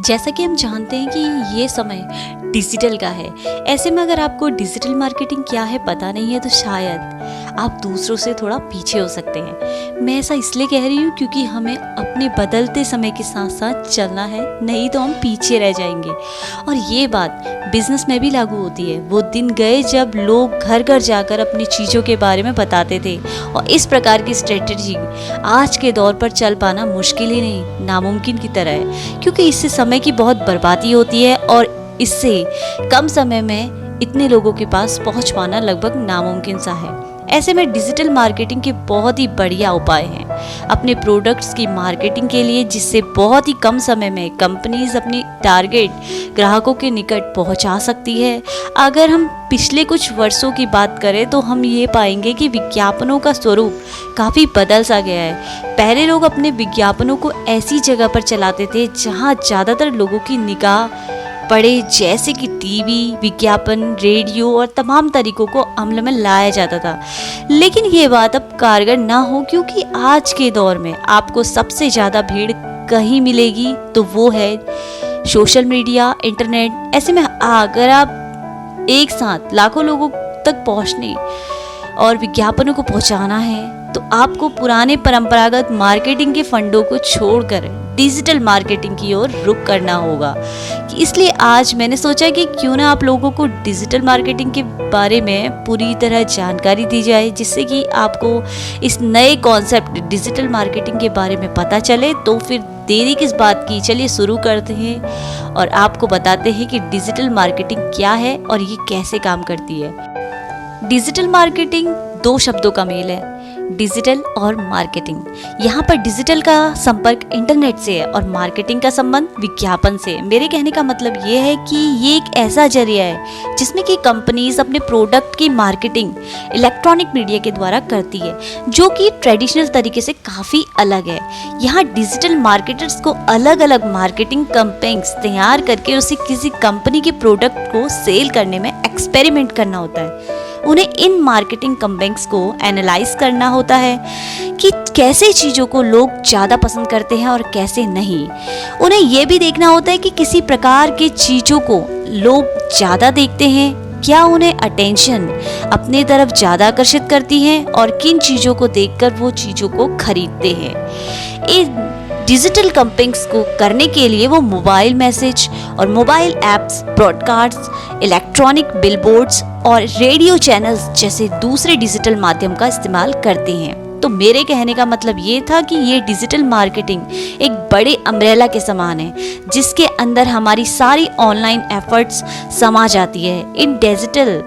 जैसा कि हम जानते हैं कि ये समय डिजिटल का है। ऐसे में अगर आपको डिजिटल मार्केटिंग क्या है पता नहीं है तो शायद आप दूसरों से थोड़ा पीछे हो सकते हैं। मैं ऐसा इसलिए कह रही हूँ क्योंकि हमें अपने बदलते समय के साथ साथ चलना है, नहीं तो हम पीछे रह जाएंगे। और ये बात बिजनेस में भी लागू होती है। वो दिन गए जब लोग घर घर जाकर अपनी चीज़ों के बारे में बताते थे, और इस प्रकार की स्ट्रेटजी आज के दौर पर चल पाना मुश्किल ही नहीं, नामुमकिन की तरह है। क्योंकि इससे समय की बहुत बर्बादी होती है और इससे कम समय में इतने लोगों के पास पहुंच पाना लगभग नामुमकिन सा है। ऐसे में डिजिटल मार्केटिंग के बहुत ही बढ़िया उपाय हैं अपने प्रोडक्ट्स की मार्केटिंग के लिए, जिससे बहुत ही कम समय में कंपनीज अपनी टारगेट ग्राहकों के निकट पहुंचा सकती है। अगर हम पिछले कुछ वर्षों की बात करें तो हम ये पाएंगे कि विज्ञापनों का स्वरूप काफ़ी बदल सा गया है। पहले लोग अपने विज्ञापनों को ऐसी जगह पर चलाते थे जहाँ ज़्यादातर लोगों की निगाह पड़े, जैसे कि टीवी, विज्ञापन, रेडियो और तमाम तरीकों को अमल में लाया जाता था। लेकिन ये बात अब कारगर ना हो, क्योंकि आज के दौर में आपको सबसे ज़्यादा भीड़ कहीं मिलेगी तो वो है सोशल मीडिया, इंटरनेट। ऐसे में अगर आप एक साथ लाखों लोगों तक पहुंचने और विज्ञापनों को पहुंचाना है तो आपको पुराने परंपरागत मार्केटिंग के फंडों को छोड़कर डिजिटल मार्केटिंग की ओर रुख करना होगा। इसलिए आज मैंने सोचा कि क्यों ना आप लोगों को डिजिटल मार्केटिंग के बारे में पूरी तरह जानकारी दी जाए, जिससे कि आपको इस नए कॉन्सेप्ट डिजिटल मार्केटिंग के बारे में पता चले। तो फिर देरी किस बात की, चलिए शुरू करते हैं और आपको बताते हैं कि डिजिटल मार्केटिंग क्या है और ये कैसे काम करती है। डिजिटल मार्केटिंग दो शब्दों का मेल है, डिजिटल और मार्केटिंग। यहाँ पर डिजिटल का संपर्क इंटरनेट से है और मार्केटिंग का संबंध विज्ञापन से। मेरे कहने का मतलब ये है कि ये एक ऐसा जरिया है जिसमें कि कंपनीज अपने प्रोडक्ट की मार्केटिंग इलेक्ट्रॉनिक मीडिया के द्वारा करती है, जो कि ट्रेडिशनल तरीके से काफ़ी अलग है। यहाँ डिजिटल मार्केटर्स को अलग अलग मार्केटिंग कैंपेन्स तैयार करके उसे किसी कंपनी के प्रोडक्ट को सेल करने में एक्सपेरिमेंट करना होता है। उन्हें इन मार्केटिंग कैंपेन्स को एनालाइज करना होता है कि कैसे चीज़ों को लोग ज़्यादा पसंद करते हैं और कैसे नहीं। उन्हें यह भी देखना होता है कि किसी प्रकार के चीज़ों को लोग ज़्यादा देखते हैं, क्या उन्हें अटेंशन अपने तरफ ज़्यादा आकर्षित करती है और किन चीज़ों को देखकर वो चीज़ों को खरीदते हैं। इन डिजिटल कैंपेन्स को करने के लिए वो मोबाइल मैसेज और mobile apps, broadcast, electronic billboards और रेडियो चैनल्स जैसे दूसरे डिजिटल माध्यम का इस्तेमाल करते हैं। तो मेरे कहने का मतलब ये था कि ये डिजिटल मार्केटिंग एक बड़े अम्ब्रेला के समान है, जिसके अंदर हमारी सारी ऑनलाइन एफर्ट्स समा जाती है। इन डिजिटल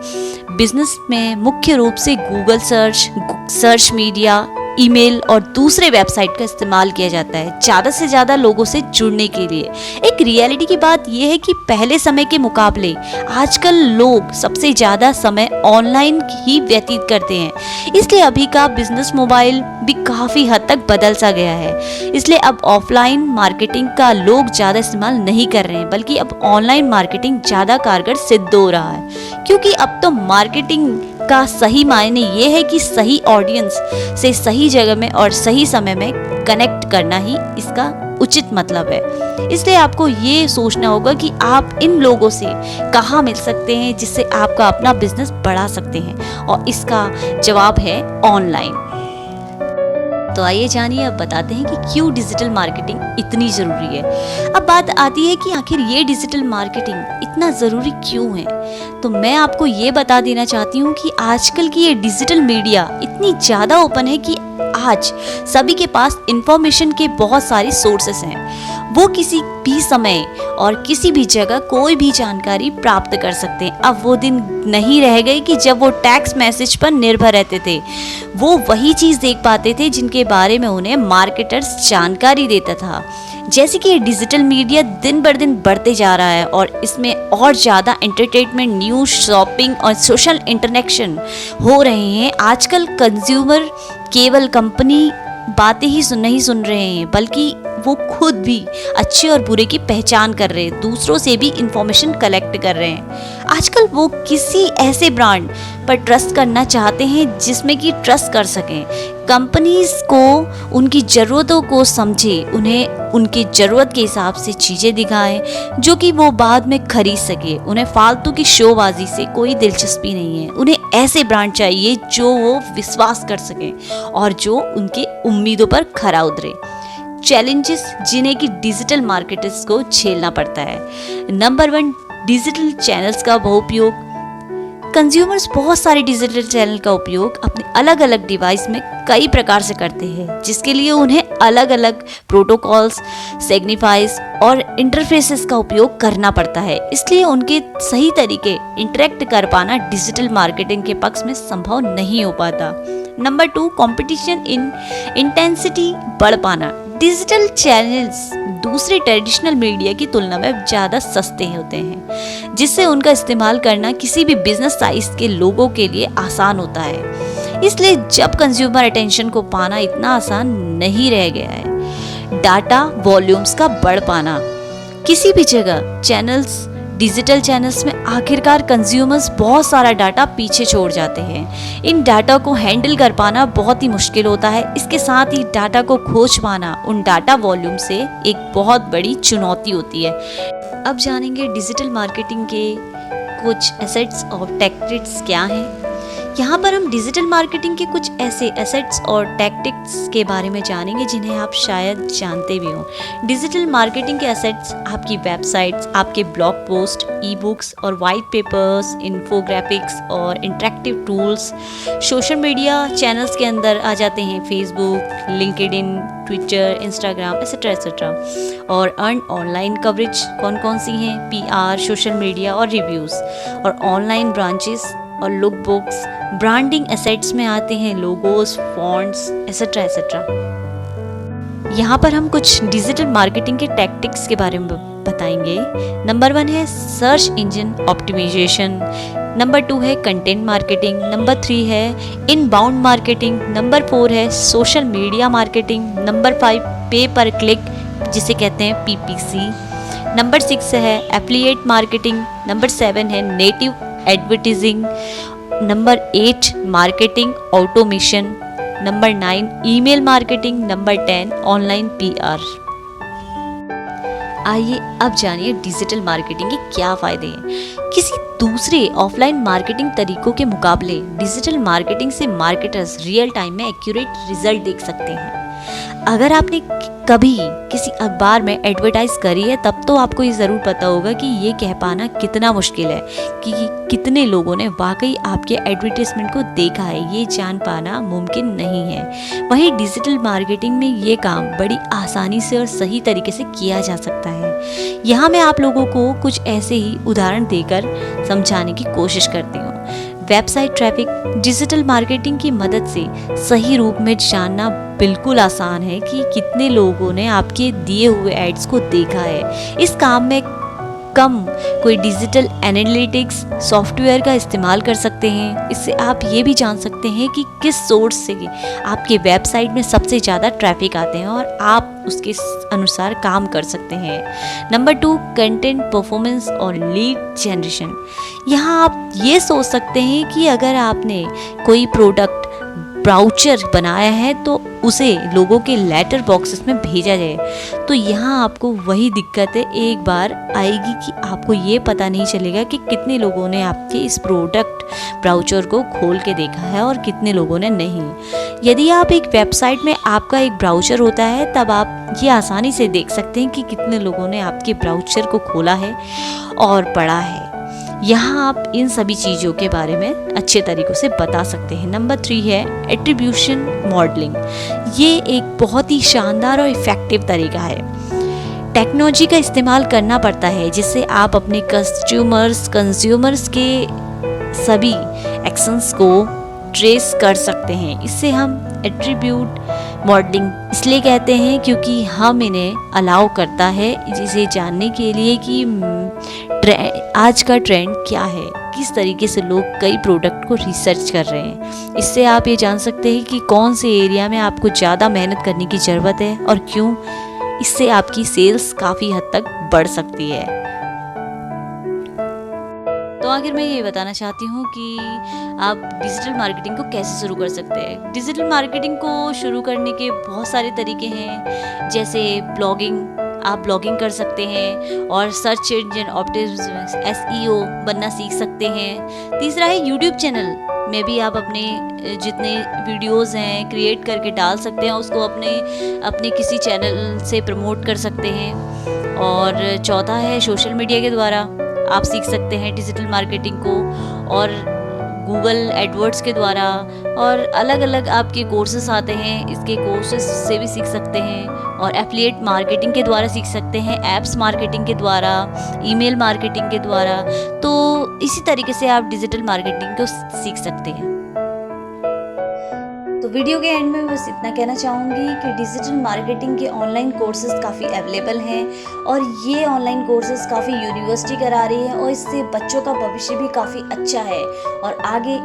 बिजनेस में मुख्य रूप से गूगल सर्च मीडिया, ईमेल और दूसरे वेबसाइट का इस्तेमाल किया जाता है ज़्यादा से ज़्यादा लोगों से जुड़ने के लिए। एक रियलिटी की बात यह है कि पहले समय के मुकाबले आजकल लोग सबसे ज़्यादा समय ऑनलाइन ही व्यतीत करते हैं। इसलिए अभी का बिजनेस मोबाइल भी काफ़ी हद तक बदल सा गया है। इसलिए अब ऑफलाइन मार्केटिंग का लोग ज़्यादा इस्तेमाल नहीं कर रहे हैं, बल्कि अब ऑनलाइन मार्केटिंग ज़्यादा कारगर सिद्ध हो रहा है। क्योंकि अब तो मार्केटिंग का सही मायने ये है कि सही ऑडियंस से सही जगह में और सही समय में कनेक्ट करना ही इसका उचित मतलब है। इसलिए आपको ये सोचना होगा कि आप इन लोगों से कहाँ मिल सकते हैं जिससे आपका अपना बिजनेस बढ़ा सकते हैं, और इसका जवाब है ऑनलाइन। तो आइए जानिए, अब बताते हैं कि क्यों डिजिटल मार्केटिंग इतनी ज़रूरी है। अब बात आती है कि आखिर ये डिजिटल मार्केटिंग इतना ज़रूरी क्यों है। तो मैं आपको ये बता देना चाहती हूँ कि आजकल की ये डिजिटल मीडिया इतनी ज़्यादा ओपन है कि आज सभी के पास इंफॉर्मेशन के बहुत सारे सोर्सेस हैं। वो किसी भी समय और किसी भी जगह कोई भी जानकारी प्राप्त कर सकते हैं। अब वो दिन नहीं रह गए कि जब वो टेक्स्ट मैसेज पर निर्भर रहते थे। वो वही चीज़ देख पाते थे जिनके बारे में उन्हें मार्केटर्स जानकारी देता था। जैसे कि ये डिजिटल मीडिया दिन बर दिन बढ़ते जा रहा है और इसमें और ज़्यादा एंटरटेनमेंट, न्यूज़, शॉपिंग और सोशल इंटरेक्शन हो रहे हैं। आजकल कंज्यूमर केवल कंपनी बातें ही नहीं सुन रहे हैं, बल्कि वो खुद भी अच्छे और बुरे की पहचान कर रहे हैं, दूसरों से भी इंफॉर्मेशन कलेक्ट कर रहे हैं। आजकल वो किसी ऐसे ब्रांड पर ट्रस्ट करना चाहते हैं जिसमें कि ट्रस्ट कर सकें। कंपनीज को उनकी ज़रूरतों को समझे, उन्हें उनकी ज़रूरत के हिसाब से चीज़ें दिखाएं जो कि वो बाद में खरीद सके। उन्हें फालतू की शोबाजी से कोई दिलचस्पी नहीं है। उन्हें ऐसे ब्रांड चाहिए जो वो विश्वास कर सकें और जो उनके उम्मीदों पर खरा उतरे। चैलेंजेस जिन्हें कि डिजिटल मार्केटर्स को झेलना पड़ता है। नंबर 1, डिजिटल चैनल्स का बहुउपयोग। कंज्यूमर्स बहुत सारे डिजिटल चैनल का उपयोग अपने अलग अलग डिवाइस में कई प्रकार से करते हैं, जिसके लिए उन्हें अलग अलग प्रोटोकॉल्स, सिग्निफाइज और इंटरफेसेस का उपयोग करना पड़ता है। इसलिए उनके सही तरीके इंटरेक्ट कर पाना डिजिटल मार्केटिंग के पक्ष में संभव नहीं हो पाता। नंबर 2, कंपटीशन इन इंटेंसिटी बढ़ पाना। डिजिटल चैनल्स दूसरे ट्रेडिशनल मीडिया की तुलना में ज़्यादा सस्ते होते हैं, जिससे उनका इस्तेमाल करना किसी भी बिजनेस साइज के लोगों के लिए आसान होता है। इसलिए जब कंज्यूमर अटेंशन को पाना इतना आसान नहीं रह गया है। डाटा वॉल्यूम्स का बढ़ पाना। किसी भी जगह डिजिटल चैनल्स में आखिरकार कंज्यूमर्स बहुत सारा डाटा पीछे छोड़ जाते हैं। इन डाटा को हैंडल कर पाना बहुत ही मुश्किल होता है। इसके साथ ही डाटा को खोज पाना उन डाटा वॉल्यूम से एक बहुत बड़ी चुनौती होती है। अब जानेंगे डिजिटल मार्केटिंग के कुछ एसेट्स और टैक्टिक्स क्या हैं। यहाँ पर हम डिजिटल मार्केटिंग के कुछ ऐसे एसेट्स और टैक्टिक्स के बारे में जानेंगे जिन्हें आप शायद जानते भी हों। डिजिटल मार्केटिंग के एसेट्स आपकी वेबसाइट्स, आपके ब्लॉग पोस्ट, ई बुक्स और वाइट पेपर्स, इन्फोग्राफिक्स और interactive tools. Social media channels के अंदर आ जाते हैं Facebook, LinkedIn, Twitter, Instagram etcetera etcetera. और अर्न ऑनलाइन कवरेज कौन कौन सी हैं? PR, सोशल मीडिया और रिव्यूज़। और ऑनलाइन ब्रांचेस और लुक बुक्स। ब्रांडिंग एसेट्स में आते हैं लोगोस, फॉन्ट्स एसेट्रा एसेट्रा। यहाँ पर हम कुछ डिजिटल मार्केटिंग के टैक्टिक्स के बारे में बताएंगे। नंबर 1 है सर्च इंजन ऑप्टिमाइजेशन। नंबर 2 है कंटेंट मार्केटिंग। नंबर 3 है इनबाउंड मार्केटिंग। नंबर 4 है सोशल मीडिया मार्केटिंग। नंबर 5 पे पर क्लिक जिसे कहते हैं PPC। नंबर 6 है एफिलिएट मार्केटिंग। नंबर 7 है native advertising. Number 8 marketing automation. Number 9 email marketing. Number 10 online PR। आइए अब जानिए डिजिटल मार्केटिंग के क्या फायदे हैं। किसी दूसरे ऑफलाइन मार्केटिंग तरीकों के मुकाबले डिजिटल मार्केटिंग से मार्केटर्स रियल टाइम में एक्यूरेट रिजल्ट देख सकते हैं। अगर आपने कभी किसी अखबार में एडवर्टाइज करी है तब तो आपको ये ज़रूर पता होगा कि ये कह पाना कितना मुश्किल है कि कितने लोगों ने वाकई आपके एडवर्टाइजमेंट को देखा है। ये जान पाना मुमकिन नहीं है। वहीं डिजिटल मार्केटिंग में ये काम बड़ी आसानी से और सही तरीके से किया जा सकता है। यहाँ मैं आप लोगों को कुछ ऐसे ही उदाहरण देकर समझाने की कोशिश करती हूँ। Website traffic. डिजिटल मार्केटिंग की मदद से सही रूप में जानना बिल्कुल आसान है कि कितने लोगों ने आपके दिए हुए एड्स को देखा है। इस काम में कम कोई डिजिटल एनालिटिक्स सॉफ्टवेयर का इस्तेमाल कर सकते हैं। इससे आप ये भी जान सकते हैं कि किस सोर्स से आपके वेबसाइट में सबसे ज़्यादा ट्रैफिक आते हैं और आप उसके अनुसार काम कर सकते हैं। नंबर 2 कंटेंट परफॉर्मेंस और लीड जनरेशन। यहाँ आप ये सोच सकते हैं कि अगर आपने कोई प्रोडक्ट ब्राउचर बनाया है तो उसे लोगों के लेटर बॉक्सेस में भेजा जाए। तो यहाँ आपको वही दिक्कत है एक बार आएगी कि आपको ये पता नहीं चलेगा कि कितने लोगों ने आपके इस प्रोडक्ट ब्राउचर को खोल के देखा है और कितने लोगों ने नहीं। यदि आप एक वेबसाइट में आपका एक ब्राउचर होता है तब आप ये आसानी से देख सकते हैं कि कितने लोगों ने आपके ब्राउचर को खोला है और पढ़ा है। यहाँ आप इन सभी चीज़ों के बारे में अच्छे तरीक़ों से बता सकते हैं। नंबर 3 है एट्रीब्यूशन मॉडलिंग। ये एक बहुत ही शानदार और इफ़ेक्टिव तरीका है। टेक्नोलॉजी का इस्तेमाल करना पड़ता है जिससे आप अपने कंज्यूमर्स के सभी एक्शंस को ट्रेस कर सकते हैं। इससे हम एट्रीब्यूट मॉडलिंग इसलिए कहते हैं क्योंकि हम इन्हें अलाउ करता है जिसे जानने के लिए कि आज का ट्रेंड क्या है, किस तरीके से लोग कई प्रोडक्ट को रिसर्च कर रहे हैं। इससे आप ये जान सकते हैं कि कौन से एरिया में आपको ज़्यादा मेहनत करने की ज़रूरत है और क्यों। इससे आपकी सेल्स काफ़ी हद तक बढ़ सकती है। तो आखिर मैं ये बताना चाहती हूँ कि आप डिजिटल मार्केटिंग को कैसे शुरू कर सकते हैं। डिजिटल मार्केटिंग को शुरू करने के बहुत सारे तरीके हैं, जैसे ब्लॉगिंग। आप ब्लॉगिंग कर सकते हैं और सर्च इंजन ऑप्टिमाइजेशन एसईओ बनना सीख सकते हैं। तीसरा है यूट्यूब चैनल में भी आप अपने जितने वीडियोस हैं क्रिएट करके डाल सकते हैं, उसको अपने किसी चैनल से प्रमोट कर सकते हैं। और चौथा है सोशल मीडिया के द्वारा आप सीख सकते हैं डिजिटल मार्केटिंग को, और गूगल एडवर्ड्स के द्वारा, और अलग अलग आपके कोर्सेस आते हैं, इसके कोर्सेस से भी सीख सकते हैं। और एफिलिएट मार्केटिंग के द्वारा सीख सकते हैं, एप्स मार्केटिंग के द्वारा, ईमेल मार्केटिंग के द्वारा। तो इसी तरीके से आप डिजिटल मार्केटिंग को सीख सकते हैं। तो वीडियो के एंड में बस इतना कहना चाहूँगी कि डिजिटल मार्केटिंग के ऑनलाइन कोर्सेज काफ़ी अवेलेबल हैं, और ये ऑनलाइन कोर्सेज काफ़ी यूनिवर्सिटी करा रही है, और इससे बच्चों का भविष्य भी काफ़ी अच्छा है, और आगे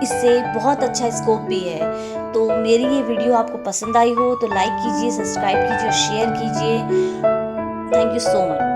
इससे बहुत अच्छा स्कोप भी है। तो मेरी ये वीडियो आपको पसंद आई हो तो लाइक कीजिए, सब्सक्राइब कीजिए, शेयर कीजिए। Thank you so much.